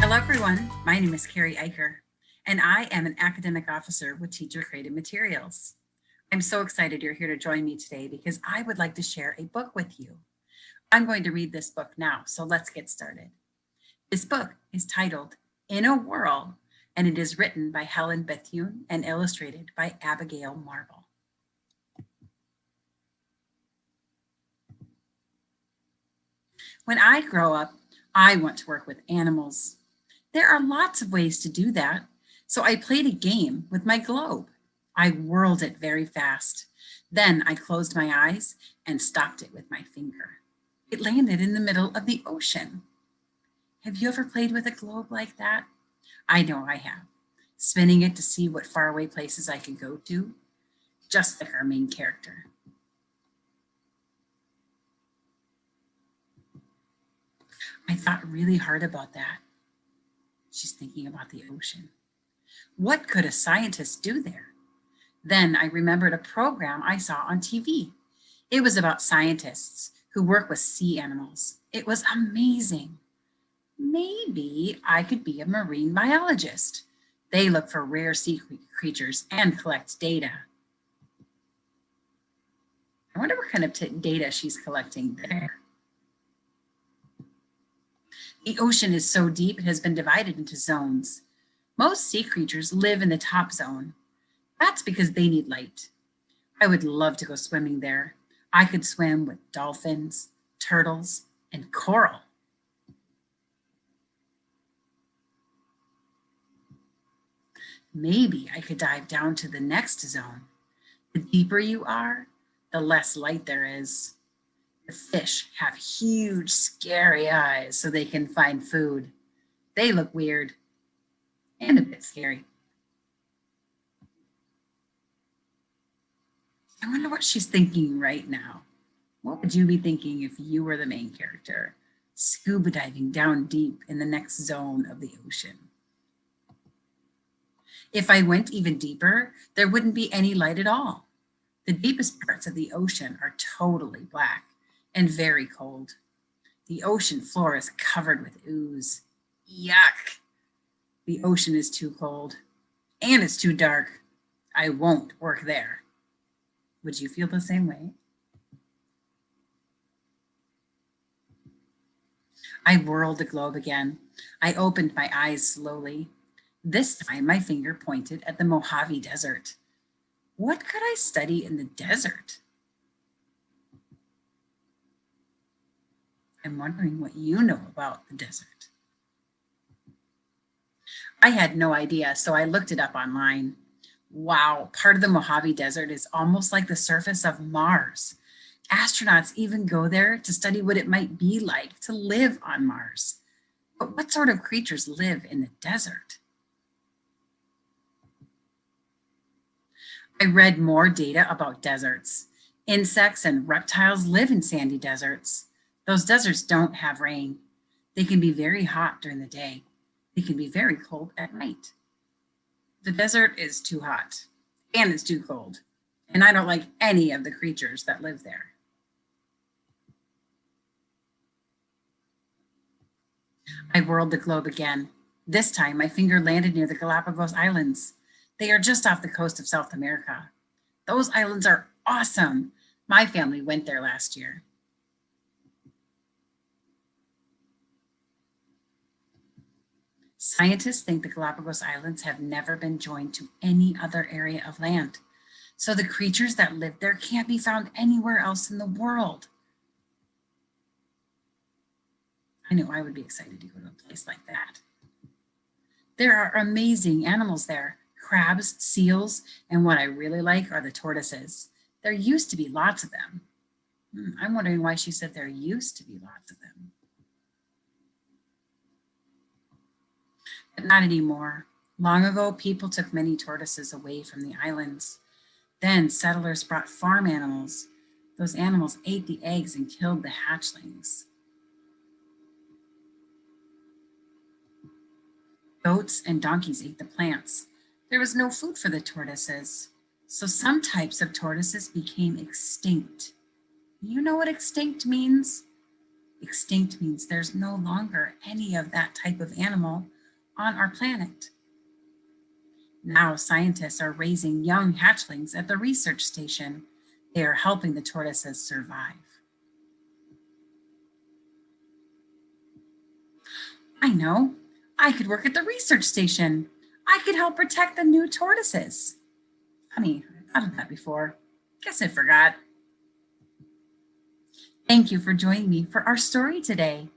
Hello, everyone. My name is Carrie Eicher, and I am an academic officer with Teacher Created Materials. I'm so excited you're here to join me today because I would like to share a book with you. I'm going to read this book now, so let's get started. This book is titled In a Whirl, and it is written by Helen Bethune and illustrated by Abigail Marble. When I grow up, I want to work with animals. There are lots of ways to do that, so I played a game with my globe. I whirled it very fast. Then I closed my eyes and stopped it with my finger. It landed in the middle of the ocean. Have you ever played with a globe like that? I know I have, spinning it to see what faraway places I could go to, just like our main character. I thought really hard about that. She's thinking about the ocean. What could a scientist do there? Then I remembered a program I saw on TV. It was about scientists who work with sea animals. It was amazing. Maybe I could be a marine biologist. They look for rare sea creatures and collect data. I wonder what kind of data she's collecting there. The ocean is so deep it has been divided into zones. Most sea creatures live in the top zone. That's because they need light. I would love to go swimming there. I could swim with dolphins, turtles, and coral. Maybe I could dive down to the next zone. The deeper you are, the less light there is. The fish have huge, scary eyes so they can find food. They look weird and a bit scary. I wonder what she's thinking right now. What would you be thinking if you were the main character, scuba diving down deep in the next zone of the ocean? If I went even deeper, there wouldn't be any light at all. The deepest parts of the ocean are totally black and very cold. The ocean floor is covered with ooze. Yuck! The ocean is too cold and it's too dark. I won't work there. Would you feel the same way? I whirled the globe again. I opened my eyes slowly. This time my finger pointed at the Mojave Desert. What could I study in the desert? I'm wondering what you know about the desert. I had no idea, so I looked it up online. Wow, part of the Mojave Desert is almost like the surface of Mars. Astronauts even go there to study what it might be like to live on Mars. But what sort of creatures live in the desert? I read more data about deserts. Insects and reptiles live in sandy deserts. Those deserts don't have rain. They can be very hot during the day. They can be very cold at night. The desert is too hot and it's too cold, and I don't like any of the creatures that live there. I whirled the globe again. This time my finger landed near the Galapagos Islands. They are just off the coast of South America. Those islands are awesome. My family went there last year. Scientists think the Galapagos Islands have never been joined to any other area of land. So the creatures that live there can't be found anywhere else in the world. I know I would be excited to go to a place like that. There are amazing animals there, crabs, seals, and what I really like are the tortoises. There used to be lots of them. I'm wondering why she said there used to be lots of them. But not anymore. Long ago, people took many tortoises away from the islands. Then settlers brought farm animals. Those animals ate the eggs and killed the hatchlings. Goats and donkeys ate the plants. There was no food for the tortoises. So some types of tortoises became extinct. You know what extinct means? Extinct means there's no longer any of that type of animal on our planet. Now scientists are raising young hatchlings at the research station. They are helping the tortoises survive. I know, I could work at the research station. I could help protect the new tortoises. Honey, I thought of that before. Guess I forgot. Thank you for joining me for our story today.